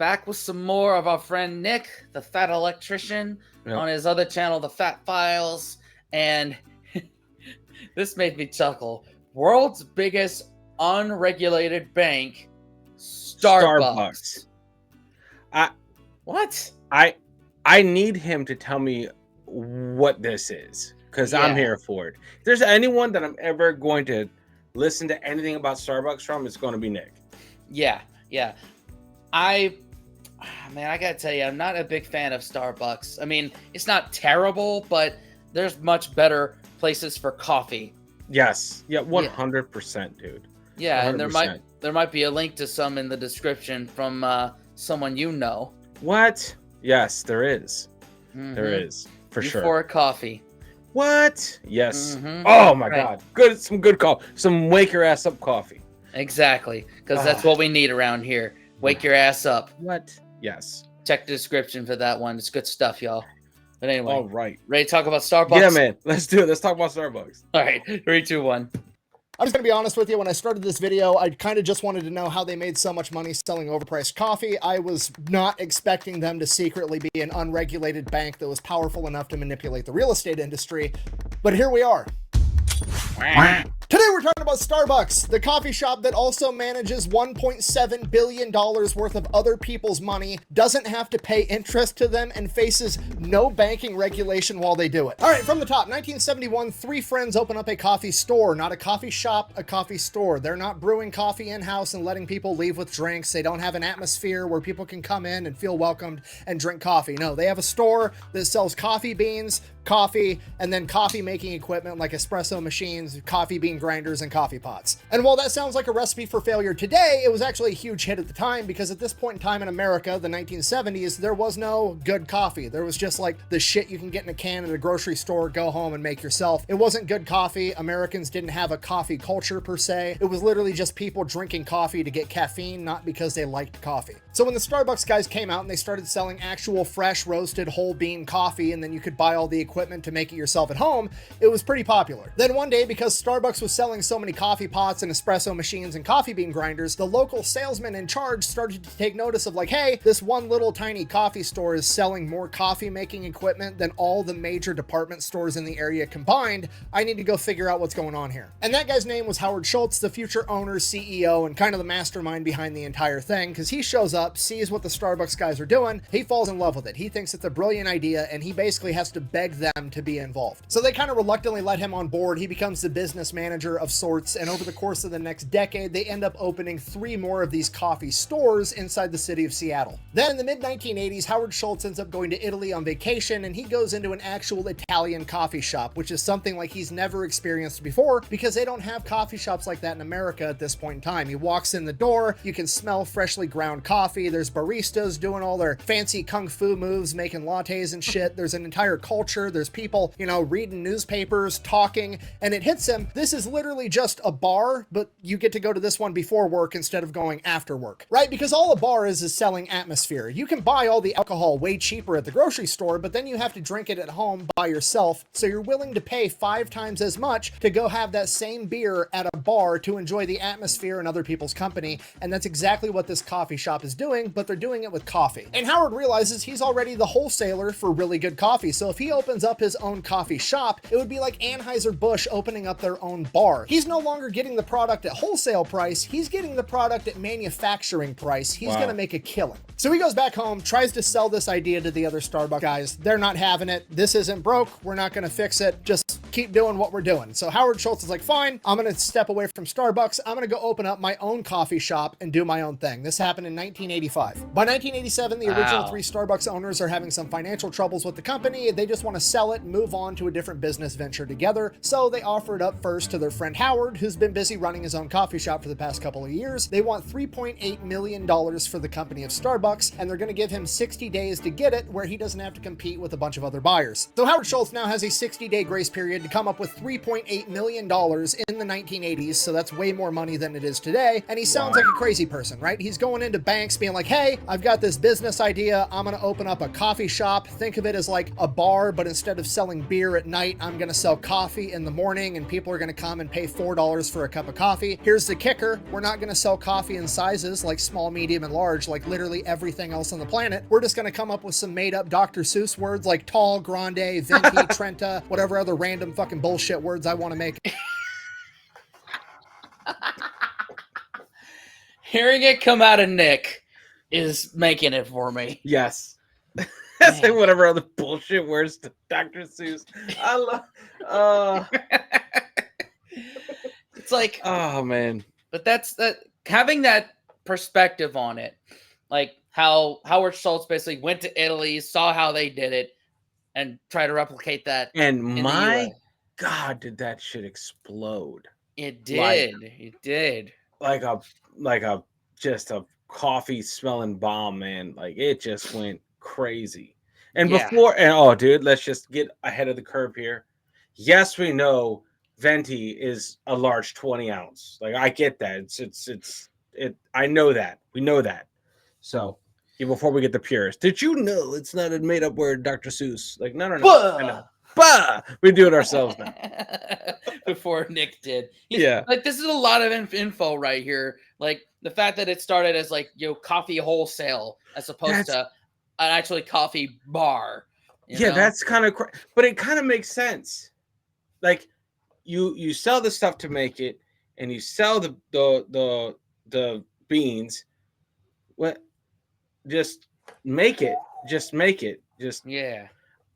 back with some more of our friend Nick, the fat electrician, on his other channel, The Fat Files. And this made me chuckle. World's biggest unregulated bank, Starbucks. What? I need him to tell me what this is, because I'm here for it. If there's anyone that I'm ever going to listen to anything about Starbucks from, it's going to be Nick. Yeah. I gotta tell you, I'm not a big fan of Starbucks. I mean, it's not terrible, but there's much better places for coffee. Yes. Yeah, 100%, dude. Yeah, 100%. and there might be a link to some in the description from someone you know. What? Yes, there is. Mm-hmm. There is, for sure. For a coffee. What? Yes. Mm-hmm. Oh my God. Good. Some good coffee. Some wake your ass up coffee. Exactly, because that's what we need around here. Wake your ass up. What? Yes. Check the description for that one. It's good stuff, y'all. But anyway, all right. Ready to talk about Starbucks? Yeah, man. Let's do it. Let's talk about Starbucks. All right. 3, 2, 1. I'm just going to be honest with you. When I started this video, I kind of just wanted to know how they made so much money selling overpriced coffee. I was not expecting them to secretly be an unregulated bank that was powerful enough to manipulate the real estate industry. But here we are. Today we're talking about Starbucks, the coffee shop that also manages $1.7 billion worth of other people's money, doesn't have to pay interest to them, and faces no banking regulation while they do it. All right, from the top, 1971, 3 friends open up a coffee store, not a coffee shop, a coffee store. They're not brewing coffee in-house and letting people leave with drinks. They don't have an atmosphere where people can come in and feel welcomed and drink coffee. No, they have a store that sells coffee beans, coffee, and then coffee making equipment like espresso machines, coffee bean grinders, and coffee pots. And while that sounds like a recipe for failure today, it was actually a huge hit at the time, because at this point in time in America, the 1970s, there was no good coffee. There was just like the shit you can get in a can at a grocery store, go home and make yourself. It wasn't good coffee. Americans didn't have a coffee culture per se. It was literally just people drinking coffee to get caffeine, not because they liked coffee. So when the Starbucks guys came out and they started selling actual fresh roasted whole bean coffee, and then you could buy all the equipment to make it yourself at home, it was pretty popular. Then one day, because Starbucks was selling so many coffee pots and espresso machines and coffee bean grinders, the local salesman in charge started to take notice of like, hey, this one little tiny coffee store is selling more coffee making equipment than all the major department stores in the area combined. I need to go figure out what's going on here. And that guy's name was Howard Schultz, the future owner, CEO, and kind of the mastermind behind the entire thing, because he shows up, sees what the Starbucks guys are doing, he falls in love with it. He thinks it's a brilliant idea, and he basically has to beg them to be involved. So they kind of reluctantly let him on board. He becomes the business manager of sorts, and over the course of the next decade, they end up opening 3 more of these coffee stores inside the city of Seattle. Then in the mid-1980s, Howard Schultz ends up going to Italy on vacation, and he goes into an actual Italian coffee shop, which is something like he's never experienced before, because they don't have coffee shops like that in America at this point in time. He walks in the door, you can smell freshly ground coffee, there's baristas doing all their fancy kung fu moves, making lattes and shit, there's an entire culture, there's people, you know, reading newspapers, talking, and it hits him, this is literally just a bar, but you get to go to this one before work instead of going after work, right? Because all a bar is selling atmosphere. You can buy all the alcohol way cheaper at the grocery store, but then you have to drink it at home by yourself, so you're willing to pay 5 times as much to go have that same beer at a bar to enjoy the atmosphere and other people's company, and that's exactly what this coffee shop is doing, but they're doing it with coffee. And Howard realizes he's already the wholesaler for really good coffee, so if he opens up his own coffee shop, it would be like Anheuser-Busch opening up their own bar. He's no longer getting the product at wholesale price, he's getting the product at manufacturing price. He's gonna make a killing. So he goes back home, tries to sell this idea to the other Starbucks guys. They're not having it. This isn't broke. We're not gonna fix it. Just keep doing what we're doing. So Howard Schultz is like, fine, I'm gonna step away from Starbucks. I'm gonna go open up my own coffee shop and do my own thing. This happened in 1985. By 1987, the original 3 Starbucks owners are having some financial troubles with the company. They just want to sell it and move on to a different business venture together. So they offer it up first to their friend Howard, who's been busy running his own coffee shop for the past couple of years. They want $3.8 million for the company of Starbucks, and they're going to give him 60 days to get it, where he doesn't have to compete with a bunch of other buyers. So Howard Schultz now has a 60-day grace period to come up with $3.8 million in the 1980s, so that's way more money than it is today, and he sounds like a crazy person, right? He's going into banks being like, hey, I've got this business idea, I'm gonna open up a coffee shop. Think of it as like a bar, but instead of selling beer at night, I'm gonna sell coffee in the morning, and people are gonna come and pay $4 for a cup of coffee. Here's the kicker, we're not gonna sell coffee in sizes like small, medium, and large, like literally everything else on the planet. We're just gonna come up with some made up Dr. Seuss words like tall, grande, venti, trenta, whatever other random fucking bullshit words I want to make. Hearing it come out of Nick is making it for me. Yes. Say whatever other bullshit words to Dr. Seuss. I love. It's like, oh man. But that's that. Having that perspective on it, like how Howard Schultz basically went to Italy, saw how they did it, and try to replicate that. And my God, did that shit explode? It did. It did. Like a just a coffee smelling bomb, man. Like it just went crazy. And before, and oh, dude, let's just get ahead of the curve here. Yes, we know venti is a large 20 ounce. Like I get that. I know that. We know that. So before we get the purist, did you know it's not a made up word, Dr. Seuss? Like no. I know. Bah! We do it ourselves now. Before Nick did. Yeah. Like this is a lot of info right here. Like the fact that it started as like, coffee wholesale as opposed to an actually coffee bar. You know? That's kind of but it kind of makes sense. Like you sell the stuff to make it and you sell the beans. What? Just make it.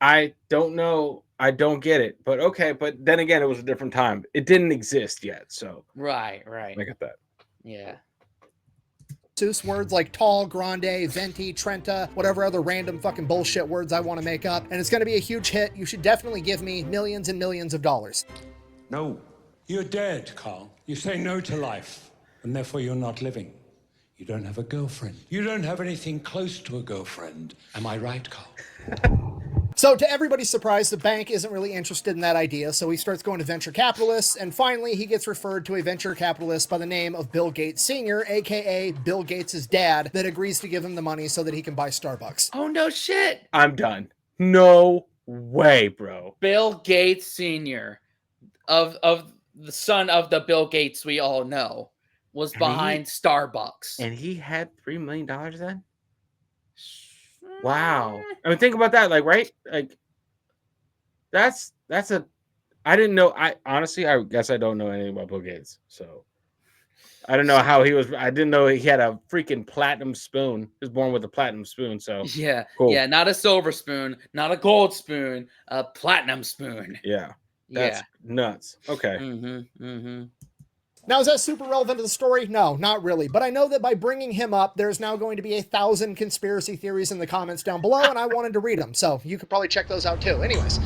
I don't know. I don't get it, but okay. But then again, it was a different time. It didn't exist yet, so right. I get that. Yeah. Seuss words like tall, grande, venti, trenta, whatever other random fucking bullshit words I want to make up, and it's going to be a huge hit. You should definitely give me millions and millions of dollars. No, you're dead, Carl. You say no to life, and therefore you're not living. You don't have a girlfriend. You don't have anything close to a girlfriend. Am I right, Carl? So to everybody's surprise, the bank isn't really interested in that idea, so he starts going to venture capitalists, and finally he gets referred to a venture capitalist by the name of Bill Gates Sr., aka Bill Gates' dad, that agrees to give him the money so that he can buy Starbucks. Oh, no shit. I'm done. No way, bro. Bill Gates Sr., of the son of the Bill Gates we all know, was behind Starbucks. And he had $3 million then? Wow. I mean, think about that. Like, right? Like, that's I didn't know. I guess I don't know anything about Bill Gates. So I don't know how he was. I didn't know he had a freaking platinum spoon. He was born with a platinum spoon. So yeah. Cool. Yeah. Not a silver spoon, not a gold spoon, a platinum spoon. Yeah. That's nuts. Okay. Now, is that super relevant to the story? No, not really. But I know that by bringing him up, there's now going to be 1,000 conspiracy theories in the comments down below, and I wanted to read them. So you could probably check those out too. Anyways.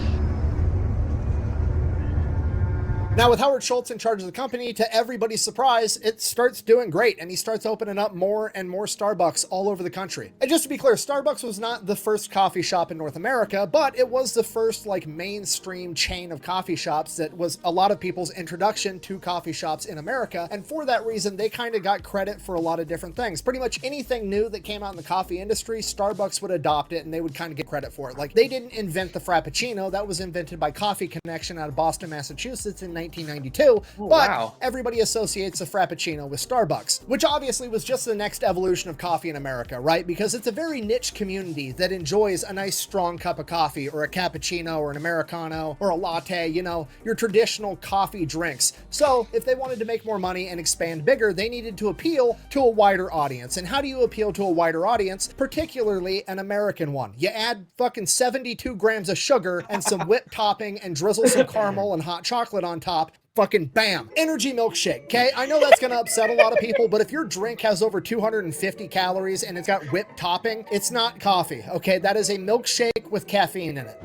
Now, with Howard Schultz in charge of the company, to everybody's surprise, it starts doing great, and he starts opening up more and more Starbucks all over the country. And just to be clear, Starbucks was not the first coffee shop in North America, but it was the first, like, mainstream chain of coffee shops that was a lot of people's introduction to coffee shops in America, and for that reason, they kind of got credit for a lot of different things. Pretty much anything new that came out in the coffee industry, Starbucks would adopt it, and they would kind of get credit for it. Like, they didn't invent the Frappuccino. That was invented by Coffee Connection out of Boston, Massachusetts in 1992, but everybody associates a Frappuccino with Starbucks, which obviously was just the next evolution of coffee in America, right? Because it's a very niche community that enjoys a nice strong cup of coffee, or a cappuccino, or an Americano, or a latte, you know, your traditional coffee drinks. So if they wanted to make more money and expand bigger, they needed to appeal to a wider audience. And how do you appeal to a wider audience, particularly an American one? You add fucking 72 grams of sugar and some whipped topping and drizzle some caramel and hot chocolate on top. Fucking bam. Energy milkshake, okay? I know that's gonna upset a lot of people, but if your drink has over 250 calories and it's got whipped topping, it's not coffee, okay? That is a milkshake with caffeine in it.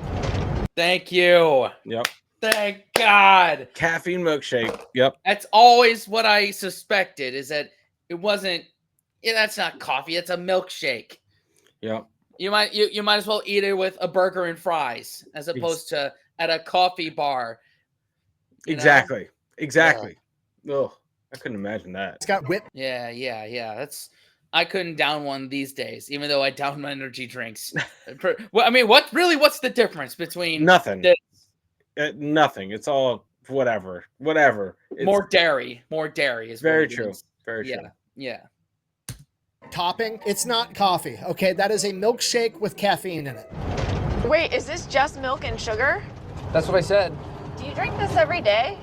Thank you. Yep. Thank God. Caffeine milkshake. Yep. That's always what I suspected, is that it wasn't, that's not coffee, it's a milkshake. Yep. You might as well eat it with a burger and fries as opposed to at a coffee bar Exactly. Exactly. Oh, I couldn't imagine that. It's got whip. Yeah. I couldn't down one these days, even though I down my energy drinks. Well, I mean, what's the difference between Nothing. this? Nothing. It's all whatever. It's More dairy is very what it true. is. Very true. Yeah. Topping. It's not coffee. Okay, that is a milkshake with caffeine in it. Wait, is this just milk and sugar? That's what I said. Do you drink this every day?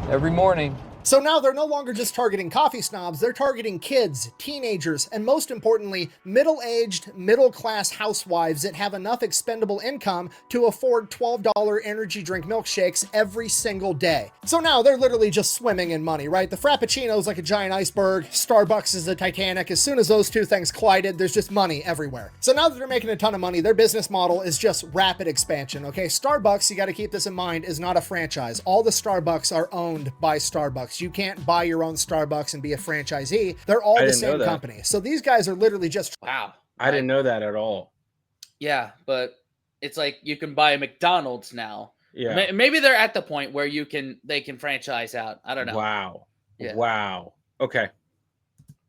Every morning. So now they're no longer just targeting coffee snobs, they're targeting kids, teenagers, and most importantly, middle-aged, middle-class housewives that have enough expendable income to afford $12 energy drink milkshakes every single day. So now they're literally just swimming in money, right? The Frappuccino is like a giant iceberg, Starbucks is the Titanic. As soon as those two things collided, there's just money everywhere. So now that they're making a ton of money, their business model is just rapid expansion, okay? Starbucks, you gotta keep this in mind, is not a franchise. All the Starbucks are owned by Starbucks. You can't buy your own Starbucks and be a franchisee. They're all the same company. So these guys are literally just... Wow. I didn't know that at all. Yeah, but it's like you can buy a McDonald's now. Yeah. Maybe they're at the point where they can franchise out. I don't know. Wow. Yeah. Wow. Okay.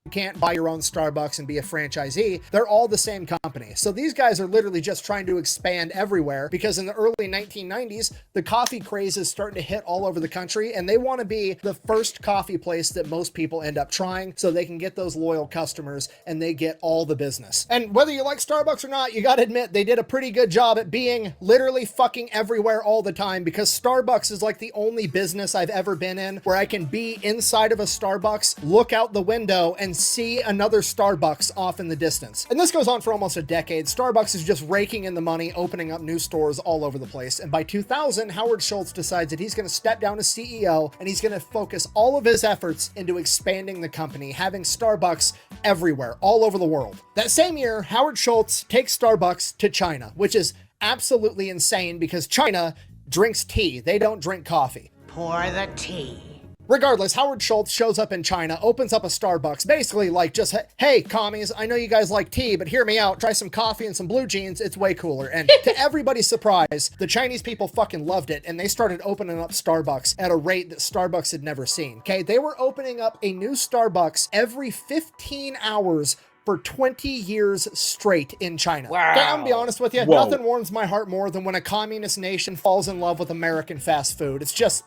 You can't buy your own Starbucks and be a franchisee. They're all the same company. So these guys are literally just trying to expand everywhere because in the early 1990s, the coffee craze is starting to hit all over the country and they want to be the first coffee place that most people end up trying so they can get those loyal customers and they get all the business. And whether you like Starbucks or not, you got to admit they did a pretty good job at being literally fucking everywhere all the time because Starbucks is like the only business I've ever been in where I can be inside of a Starbucks, look out the window and see another Starbucks off in the distance. And this goes on for almost a decade. Starbucks is just raking in the money, opening up new stores all over the place. And by 2000, Howard Schultz decides that he's going to step down as CEO and he's going to focus all of his efforts into expanding the company, having Starbucks everywhere, all over the world. That same year, Howard Schultz takes Starbucks to China, which is absolutely insane because China drinks tea. They don't drink coffee. Pour the tea. Regardless, Howard Schultz shows up in China, opens up a Starbucks, basically like just, hey, commies, I know you guys like tea, but hear me out, try some coffee and some blue jeans, it's way cooler. And to everybody's surprise, the Chinese people fucking loved it, and they started opening up Starbucks at a rate that Starbucks had never seen, okay? They were opening up a new Starbucks every 15 hours for 20 years straight in China. Wow. Okay, I'm gonna be honest with you, Whoa. nothing warms my heart more than when a communist nation falls in love with American fast food. It's just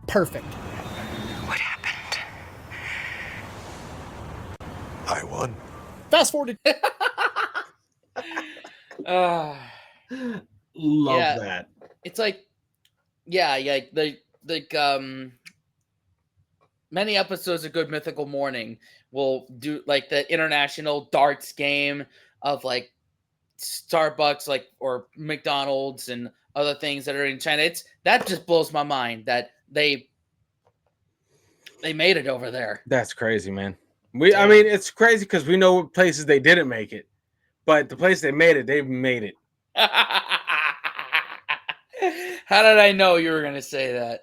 perfect. What happened? I won. Fast forward to Love Yeah. that. It's like, many episodes of Good Mythical Morning will do like the international darts game of like Starbucks, like, or McDonald's and other things that are in China. That just blows my mind that they made it over there. That's crazy, man. I mean, it's crazy because we know what places they didn't make it, but the place they made it, they've made it. How did I know you were going to say that?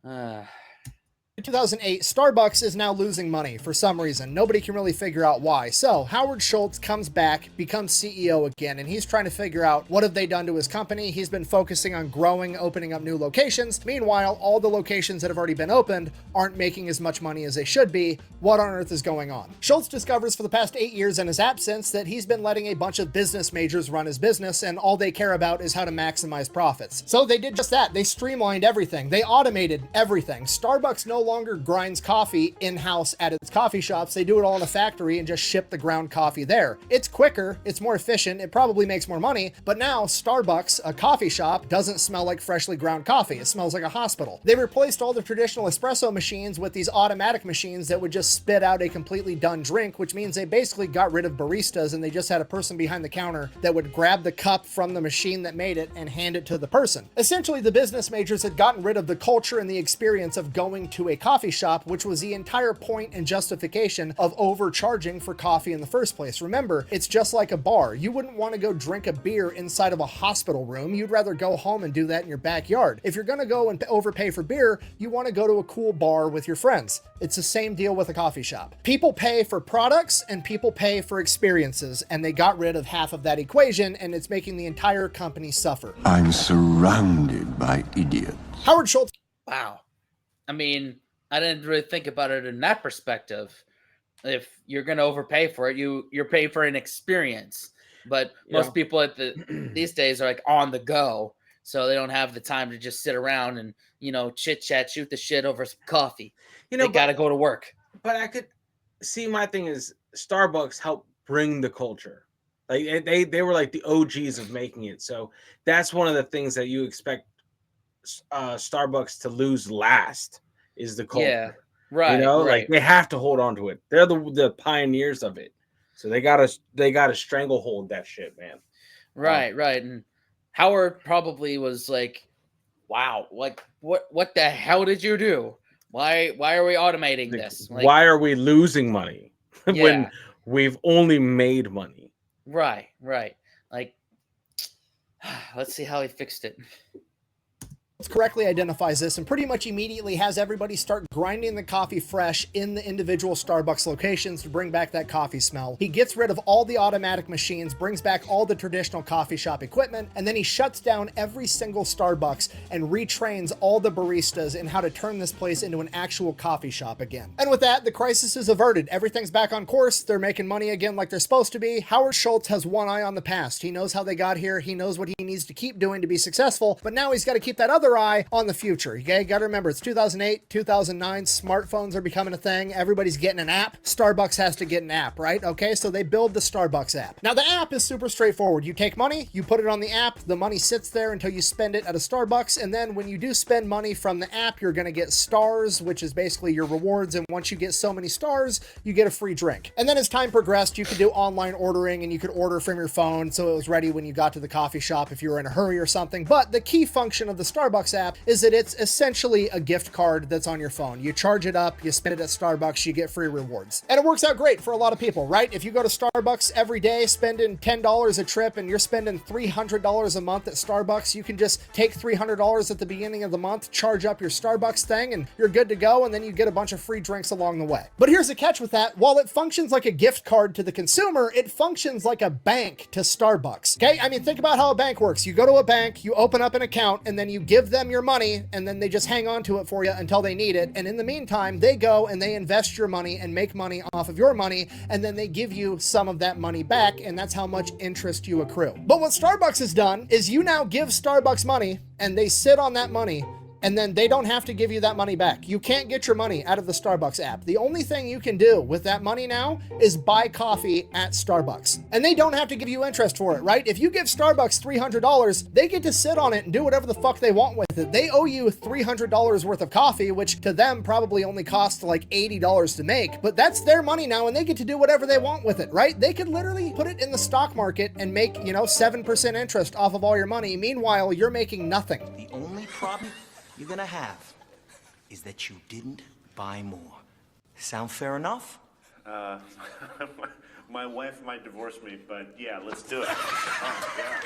Ugh. In 2008, Starbucks is now losing money for some reason. Nobody can really figure out why. So Howard Schultz comes back, becomes CEO again, and he's trying to figure out what have they done to his company. He's been focusing on growing, opening up new locations. Meanwhile, all the locations that have already been opened aren't making as much money as they should be. What on earth is going on? Schultz discovers for the past 8 years in his absence that he's been letting a bunch of business majors run his business, and all they care about is how to maximize profits. So they did just that. They streamlined everything. They automated everything. Starbucks no longer grinds coffee in-house at its coffee shops. They do it all in a factory and just ship the ground coffee there. It's quicker, it's more efficient, it probably makes more money, but now Starbucks, a coffee shop, doesn't smell like freshly ground coffee. It smells like a hospital. They replaced all the traditional espresso machines with these automatic machines that would just spit out a completely done drink, which means they basically got rid of baristas and they just had a person behind the counter that would grab the cup from the machine that made it and hand it to the person. Essentially, the business majors had gotten rid of the culture and the experience of going to a coffee shop, which was the entire point and justification of overcharging for coffee in the first place. Remember, it's just like a bar. You wouldn't want to go drink a beer inside of a hospital room. You'd rather go home and do that in your backyard. If you're going to go and overpay for beer, you want to go to a cool bar with your friends. It's the same deal with a coffee shop. People pay for products and people pay for experiences, and they got rid of half of that equation, and it's making the entire company suffer. I'm surrounded by idiots. Howard Schultz. Wow. I mean, I didn't really think about it in that perspective. If you're going to overpay for it, you're paying for an experience. But most people these days are like on the go, so they don't have the time to just sit around and, you know, chit chat, shoot the shit over some coffee. You know, they got to go to work. But I could see, my thing is Starbucks helped bring the culture. Like they were like the OGs of making it. So that's one of the things that you expect Starbucks to lose last is the culture. Yeah, right. You know, right. like they have to hold on to it. They're the pioneers of it. So they gotta stranglehold that shit, man. Right, right. And Howard probably was like, wow, like what the hell did you do? Why are we automating this? Like, why are we losing money when we've only made money? Right, right. Like, let's see how he fixed it. Correctly identifies this and pretty much immediately has everybody start grinding the coffee fresh in the individual Starbucks locations to bring back that coffee smell. He gets rid of all the automatic machines, brings back all the traditional coffee shop equipment, and then he shuts down every single Starbucks and retrains all the baristas in how to turn this place into an actual coffee shop again. And with that, the crisis is averted. Everything's back on course. They're making money again like they're supposed to be. Howard Schultz has one eye on the past. He knows how they got here. He knows what he needs to keep doing to be successful, but now he's got to keep that other eye on the future. Okay, got to remember, it's 2008, 2009, smartphones are becoming a thing. Everybody's getting an app. Starbucks has to get an app, right? Okay, so they build the Starbucks app. Now the app is super straightforward. You take money, you put it on the app, the money sits there until you spend it at a Starbucks, and then when you do spend money from the app, you're going to get stars, which is basically your rewards, and once you get so many stars, you get a free drink. And then as time progressed, you could do online ordering, and you could order from your phone, so it was ready when you got to the coffee shop if you were in a hurry or something. But the key function of the Starbucks app is that it's essentially a gift card that's on your phone. You charge it up, you spend it at Starbucks, you get free rewards. And it works out great for a lot of people, right? If you go to Starbucks every day, spending $10 a trip, and you're spending $300 a month at Starbucks, you can just take $300 at the beginning of the month, charge up your Starbucks thing, and you're good to go, and then you get a bunch of free drinks along the way. But here's the catch with that. While it functions like a gift card to the consumer, it functions like a bank to Starbucks. Okay? I mean, think about how a bank works. You go to a bank, you open up an account, and then you give them your money, and then they just hang on to it for you until they need it. And in the meantime, they go and they invest your money and make money off of your money, and then they give you some of that money back, and that's how much interest you accrue. But what Starbucks has done is you now give Starbucks money, and they sit on that money, and then they don't have to give you that money back. You can't get your money out of the Starbucks app. The only thing you can do with that money now is buy coffee at Starbucks. And they don't have to give you interest for it, right? If you give Starbucks $300, they get to sit on it and do whatever the fuck they want with it. They owe you $300 worth of coffee, which to them probably only costs like $80 to make, but that's their money now, and they get to do whatever they want with it, right? They could literally put it in the stock market and make, 7% interest off of all your money. Meanwhile, you're making nothing. The only problem you're gonna have is that you didn't buy more. Sound fair enough? My wife might divorce me, but yeah, let's do it. Oh, yeah.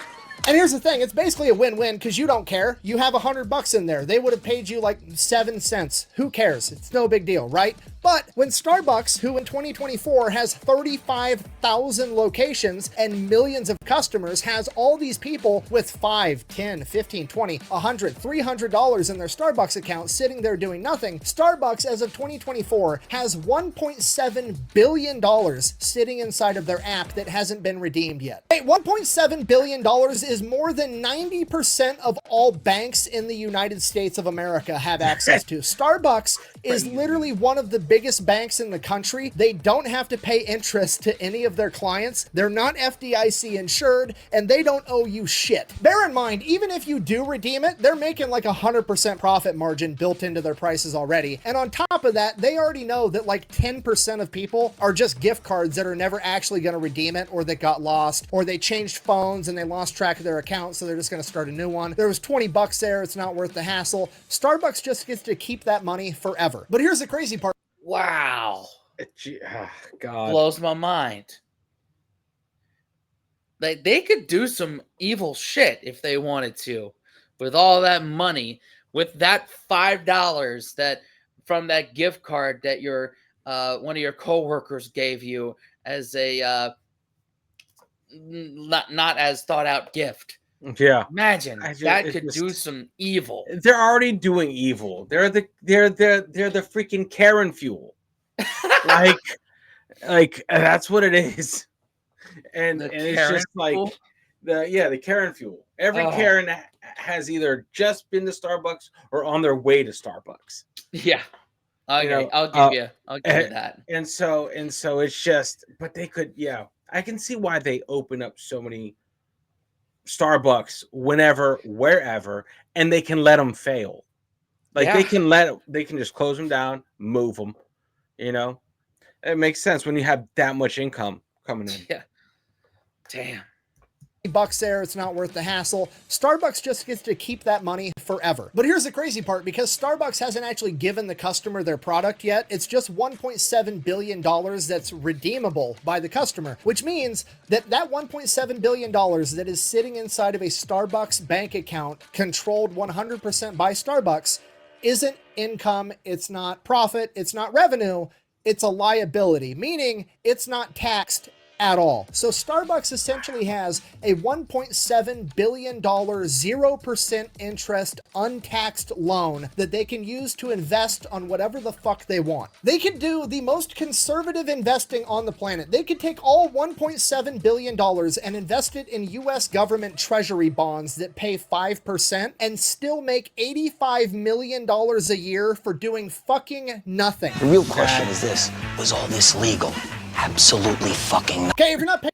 And here's the thing, it's basically a win-win because you don't care. You have $100 in there. They would have paid you like 7 cents. Who cares? It's no big deal, right? But when Starbucks, who in 2024 has 35,000 locations and millions of customers, has all these people with $5, $10, $15, $20, $100, $300 in their Starbucks account sitting there doing nothing, Starbucks as of 2024 has $1.7 billion sitting inside of their app that hasn't been redeemed yet. Hey, $1.7 billion is more than 90% of all banks in the United States of America have access to. Starbucks is literally one of the biggest banks in the country. They don't have to pay interest to any of their clients. They're not FDIC insured, and they don't owe you shit. Bear in mind, even if you do redeem it, they're making like 100% profit margin built into their prices already. And on top of that, they already know that like 10% of people are just gift cards that are never actually going to redeem it, or that got lost, or they changed phones and they lost track their account, so they're just going to start a new one. There was 20 bucks there. It's not worth the hassle. Starbucks just gets to keep that money forever. But here's the crazy part. Wow. God. Blows my mind. They could do some evil shit if they wanted to with all that money, with that $5 that from that gift card that your one of your coworkers gave you as a not as thought out gift. Yeah. Imagine that could do some evil. They're already doing evil. They're the freaking Karen fuel. like that's what it is. And it's just like the Karen fuel. Every Karen has either just been to Starbucks or on their way to Starbucks. Yeah. Okay, I'll give you that. And so it's just, but they could, I can see why they open up so many Starbucks whenever, wherever, and they can let them fail. Like they can just close them down, move them. It makes sense when you have that much income coming in. Yeah. Damn. Bucks there, it's not worth the hassle. Starbucks just gets to keep that money forever. But here's the crazy part, because Starbucks hasn't actually given the customer their product yet, it's just $1.7 billion that's redeemable by the customer, which means that $1.7 billion that is sitting inside of a Starbucks bank account controlled 100% by Starbucks isn't income, it's not profit, it's not revenue, it's a liability, meaning it's not taxed at all. So Starbucks essentially has a $1.7 billion 0% interest untaxed loan that they can use to invest on whatever the fuck they want. They could do the most conservative investing on the planet. They could take all $1.7 billion and invest it in US government treasury bonds that pay 5% and still make $85 million a year for doing fucking nothing. The real question is this: was all this legal? Absolutely fucking not. Okay, if you're not paying.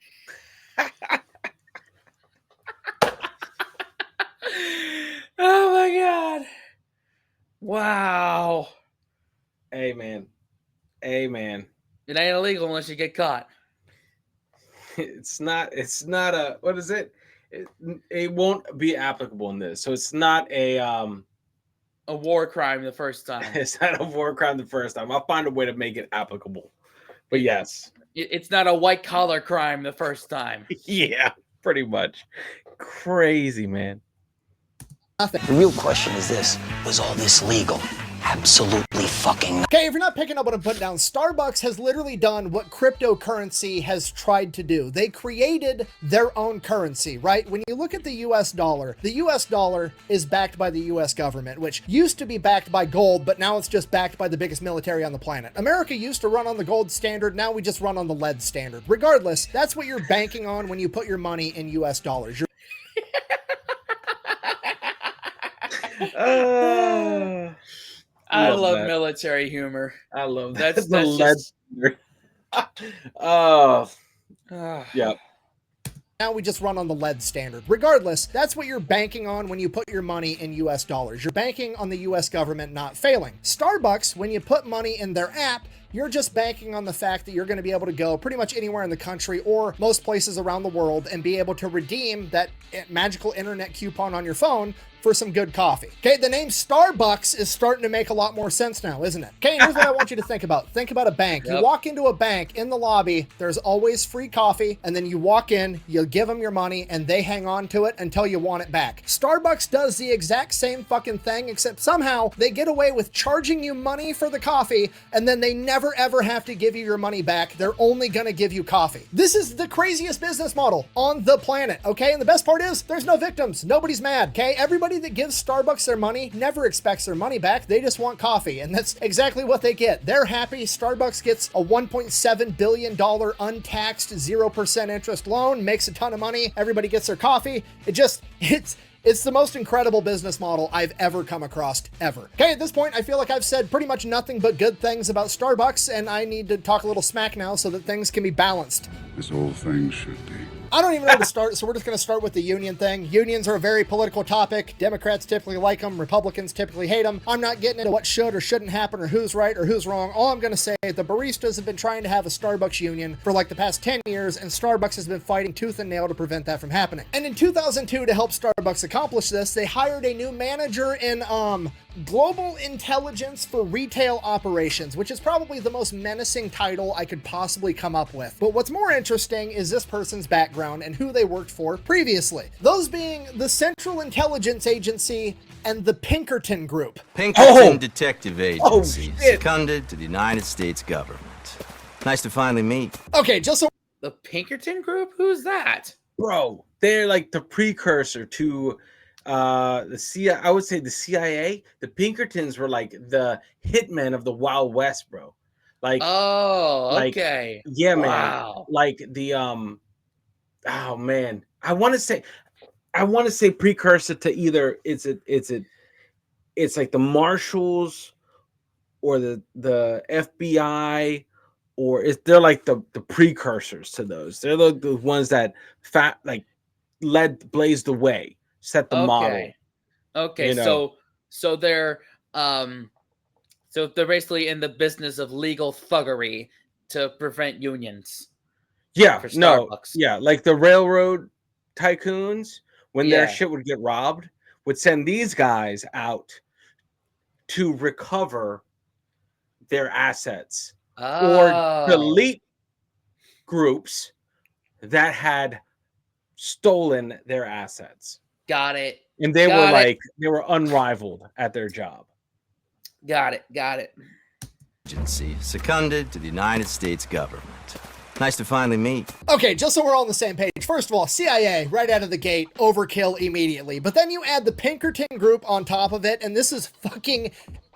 Oh my God. Wow. Amen. It ain't illegal unless you get caught. It's not a, what is it? It won't be applicable in this. So it's not a war crime the first time. It's not a war crime the first time. I'll find a way to make it applicable. But yes. It's not a white collar crime the first time. Yeah, pretty much. Crazy, man. Nothing. The real question is this: was all this legal? Absolutely fucking not. Okay, if you're not picking up what I'm putting down, Starbucks has literally done what cryptocurrency has tried to do. They created their own currency, right? When you look at the US dollar is backed by the US government, which used to be backed by gold, but now it's just backed by the biggest military on the planet. America used to run on the gold standard, now we just run on the lead standard. Regardless, that's what you're banking on when you put your money in US dollars. I love military humor. I love that. That's just... Yeah. Now we just run on the lead standard. Regardless, that's what you're banking on when you put your money in US dollars. You're banking on the US government not failing. Starbucks, when you put money in their app, you're just banking on the fact that you're going to be able to go pretty much anywhere in the country or most places around the world and be able to redeem that magical internet coupon on your phone for some good coffee. Okay, the name Starbucks is starting to make a lot more sense now, isn't it? Okay, here's what I want you to think about. Think about a bank. Yep. You walk into a bank, in the lobby, there's always free coffee, and then you walk in, you give them your money, and they hang on to it until you want it back. Starbucks does the exact same fucking thing, except somehow they get away with charging you money for the coffee, and then they never ever have to give you your money back. They're only gonna give you coffee. This is the craziest business model on the planet, okay? And the best part is, there's no victims. Nobody's mad, okay? Everybody that gives Starbucks their money never expects their money back. They just want coffee, and that's exactly what they get. They're happy. Starbucks gets a $1.7 billion untaxed 0% interest loan, makes a ton of money. Everybody gets their coffee. It's the most incredible business model I've ever come across, ever. Okay, at this point, I feel like I've said pretty much nothing but good things about Starbucks, and I need to talk a little smack now so that things can be balanced. As all things should be. I don't even know where to start, so we're just going to start with the union thing. Unions are a very political topic. Democrats typically like them. Republicans typically hate them. I'm not getting into what should or shouldn't happen or who's right or who's wrong. All I'm going to say is the baristas have been trying to have a Starbucks union for like the past 10 years, and Starbucks has been fighting tooth and nail to prevent that from happening. And in 2002, to help Starbucks accomplish this, they hired a new manager in Global Intelligence for Retail Operations, which is probably the most menacing title I could possibly come up with. But what's more interesting is this person's background and who they worked for previously. Those being the Central Intelligence Agency and the Pinkerton Group. Pinkerton Detective Agency, seconded to the United States government. Nice to finally meet. Okay, just so... The Pinkerton Group? Who's that? Bro, they're like the precursor to the CIA. I would say the CIA. The Pinkertons were like the hitmen of the Wild West, bro. Like, okay. Yeah, wow. man. Like the oh man. I want to say precursor to either it's like the Marshals or the FBI, or they're like the precursors to those. They're the ones that blazed the way, set the model. Okay, so they're basically in the business of legal thuggery to prevent unions. Yeah, for Starbucks. like the railroad tycoons, when their shit would get robbed, would send these guys out to recover their assets or delete groups that had stolen their assets. Got it. And they were unrivaled at their job. Got it. Agency, seconded to the United States government. Nice to finally meet. Okay, just so we're all on the same page. First of all, CIA, right out of the gate, overkill immediately. But then you add the Pinkerton Group on top of it, and this is fucking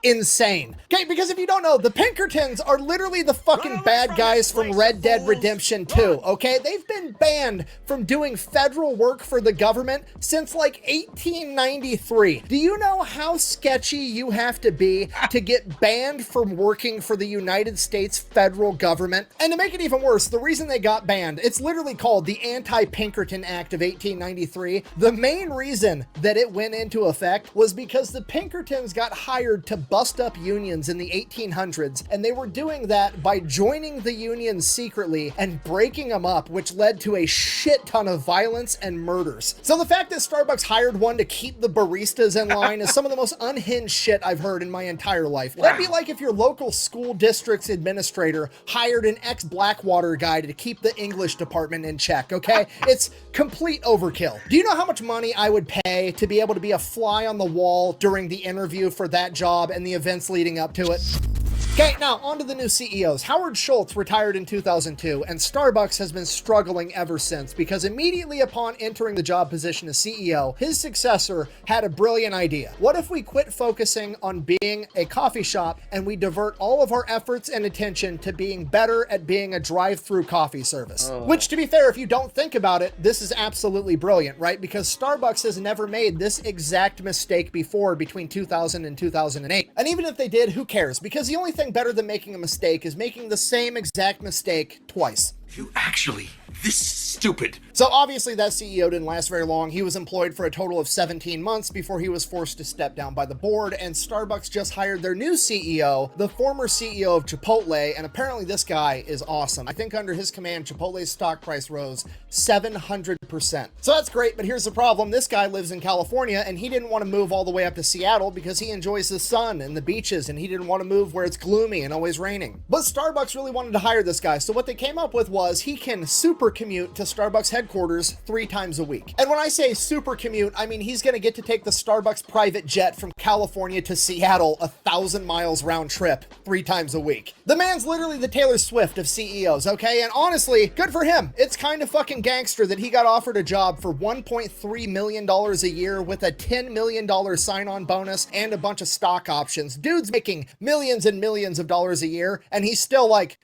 insane. Okay, because if you don't know, the Pinkertons are literally the fucking bad guys from Red Dead Redemption 2, okay? They've been banned from doing federal work for the government since like 1893. Do you know how sketchy you have to be to get banned from working for the United States federal government? And to make it even worse, the reason they got banned, it's literally called the Anti-Pinkerton Act of 1893. The main reason that it went into effect was because the Pinkertons got hired to bust up unions in the 1800s, and they were doing that by joining the unions secretly and breaking them up, which led to a shit ton of violence and murders. So the fact that Starbucks hired one to keep the baristas in line is some of the most unhinged shit I've heard in my entire life. That'd be like if your local school district's administrator hired an ex-Blackwater guy to keep the English department in check, okay? It's complete overkill. Do you know how much money I would pay to be able to be a fly on the wall during the interview for that job and the events leading up to it? Okay, now on to the new CEOs. Howard Schultz retired in 2002, and Starbucks has been struggling ever since because immediately upon entering the job position as CEO, his successor had a brilliant idea. What if we quit focusing on being a coffee shop and we divert all of our efforts and attention to being better at being a drive-through coffee service? Which, to be fair, if you don't think about it, this is absolutely brilliant, right? Because Starbucks has never made this exact mistake before between 2000 and 2008. And even if they did, who cares? Because the only thing better than making a mistake is making the same exact mistake twice. You actually this stupid. So obviously that CEO didn't last very long. He was employed for a total of 17 months before he was forced to step down by the board, and Starbucks just hired their new CEO, the former CEO of Chipotle, and apparently this guy is awesome. I think under his command, Chipotle's stock price rose 700%. So that's great, but here's the problem. This guy lives in California, and he didn't want to move all the way up to Seattle because he enjoys the sun and the beaches, and he didn't want to move where it's gloomy and always raining. But Starbucks really wanted to hire this guy, so what they came up with was he can super commute to Starbucks headquarters 3 times a week. And when I say super commute, I mean he's going to get to take the Starbucks private jet from California to Seattle 1,000 miles round trip 3 times a week. The man's literally the Taylor Swift of CEOs, okay? And honestly, good for him. It's kind of fucking gangster that he got offered a job for $1.3 million a year with a $10 million sign-on bonus and a bunch of stock options. Dude's making millions and millions of dollars a year, and he's still like,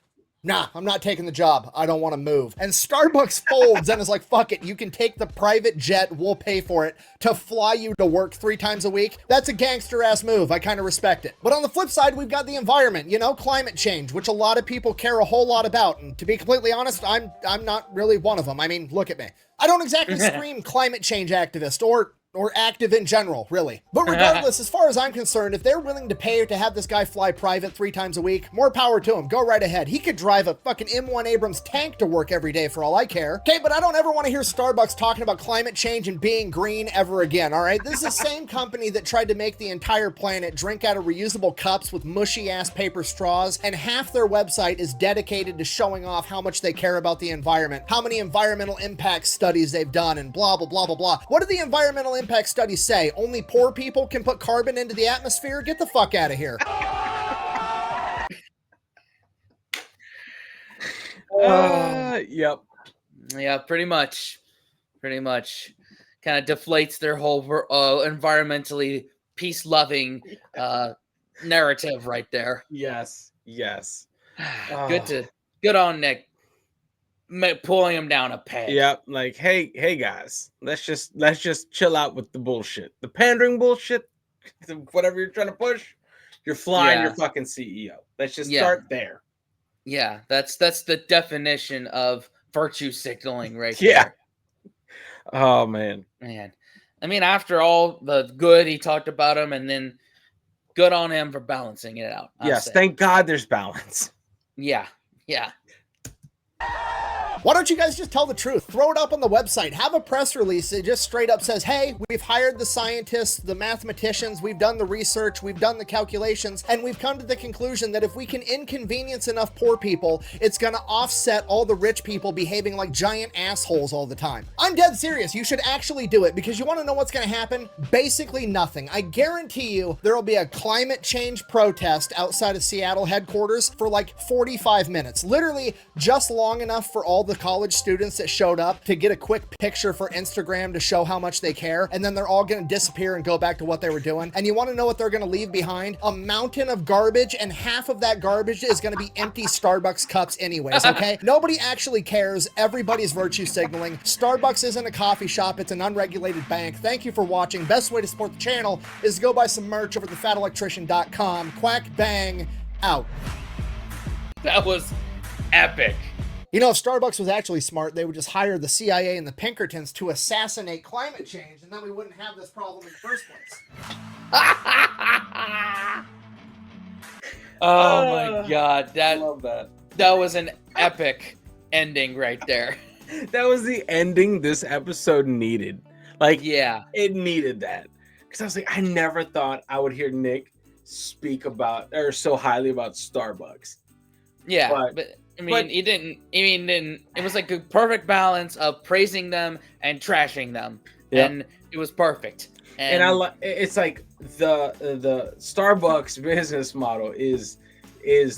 Nah, I'm not taking the job. I don't want to move. And Starbucks folds and is like, fuck it. You can take the private jet. We'll pay for it to fly you to work 3 times a week. That's a gangster ass move. I kind of respect it. But on the flip side, we've got the environment, you know, climate change, which a lot of people care a whole lot about. And to be completely honest, I'm not really one of them. I mean, look at me. I don't exactly scream climate change activist or active in general, really. But regardless, as far as I'm concerned, if they're willing to pay to have this guy fly private 3 times a week, more power to him. Go right ahead. He could drive a fucking M1 Abrams tank to work every day for all I care. Okay, but I don't ever want to hear Starbucks talking about climate change and being green ever again, all right? This is the same company that tried to make the entire planet drink out of reusable cups with mushy-ass paper straws, and half their website is dedicated to showing off how much they care about the environment, how many environmental impact studies they've done, and blah, blah, blah, blah, blah. What do the environmental impact studies say? Only poor people can put carbon into the atmosphere? Get the fuck out of here. Yep. Yeah, pretty much. Kind of deflates their whole environmentally peace-loving narrative right there. Yes. Good on Nick. Pulling him down a peg. Yep. Like, hey guys, let's just chill out with the bullshit, the pandering bullshit, whatever you're trying to push. You're flying your fucking CEO. Let's just start there. Yeah, that's the definition of virtue signaling right there. there. Oh man. I mean, after all the good he talked about him, and then good on him for balancing it out. Yes, thank God there's balance. Yeah. Why don't you guys just tell the truth? Throw it up on the website. Have a press release that just straight up says, hey, we've hired the scientists, the mathematicians, we've done the research, we've done the calculations, and we've come to the conclusion that if we can inconvenience enough poor people, it's gonna offset all the rich people behaving like giant assholes all the time. I'm dead serious. You should actually do it, because you wanna know what's gonna happen? Basically nothing. I guarantee you there'll be a climate change protest outside of Seattle headquarters for like 45 minutes. Literally just long enough for all the college students that showed up to get a quick picture for Instagram to show how much they care, and then they're all gonna disappear and go back to what they were doing. And you wanna know what they're gonna leave behind? A mountain of garbage, and half of that garbage is gonna be empty Starbucks cups anyways, okay? Nobody actually cares. Everybody's virtue signaling. Starbucks isn't a coffee shop, it's an unregulated bank. Thank you for watching. Best way to support the channel is to go buy some merch over at thefatelectrician.com. Quack bang out. That was epic. You know, if Starbucks was actually smart, they would just hire the CIA and the Pinkertons to assassinate climate change, and then we wouldn't have this problem in the first place. Oh my God. I love that. That was an epic ending right there. That was the ending this episode needed. Like, yeah, it needed that. Because I was like, I never thought I would hear Nick speak about, or so highly about Starbucks. Yeah, but he didn't. It was like a perfect balance of praising them and trashing them, and it was perfect. And I like. It's like the Starbucks business model is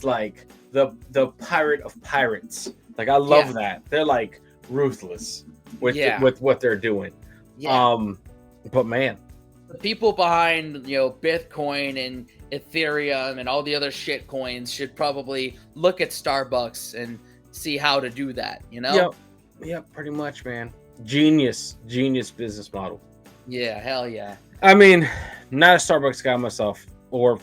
like the pirate of pirates. Like, I love that. They're like ruthless with what they're doing. Yeah. But man, the people behind Bitcoin and Ethereum and all the other shit coins should probably look at Starbucks and see how to do that, Yep, pretty much, man. Genius business model. Yeah, hell yeah. I mean, not a Starbucks guy myself, or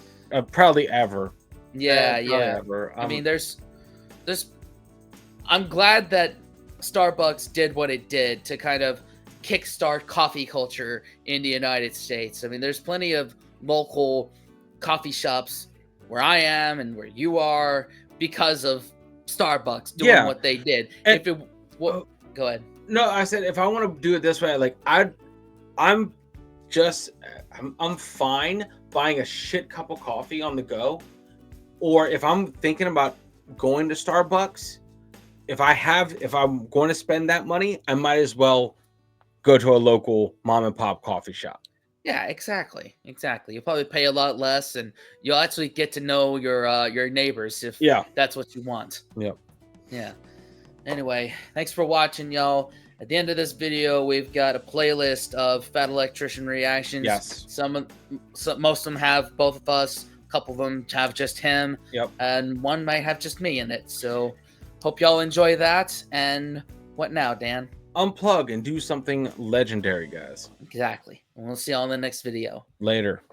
probably ever. Yeah. Ever. I mean, I'm glad that Starbucks did what it did to kind of kickstart coffee culture in the United States. I mean, there's plenty of local coffee shops where I am and where you are because of Starbucks doing what they did. And go ahead. No, I said if I want to do it this way, like I'm fine buying a shit cup of coffee on the go, or if I'm thinking about going to Starbucks, if I'm going to spend that money, I might as well go to a local mom and pop coffee shop. Yeah, exactly. You'll probably pay a lot less, and you'll actually get to know your neighbors if that's what you want. Yep. Yeah. Anyway, thanks for watching, y'all. At the end of this video, we've got a playlist of Fat Electrician reactions. Yes. Most of them have both of us. A couple of them have just him. Yep. And one might have just me in it. So hope y'all enjoy that. And what now, Dan? Unplug and do something legendary, guys. Exactly. And we'll see y'all in the next video. Later.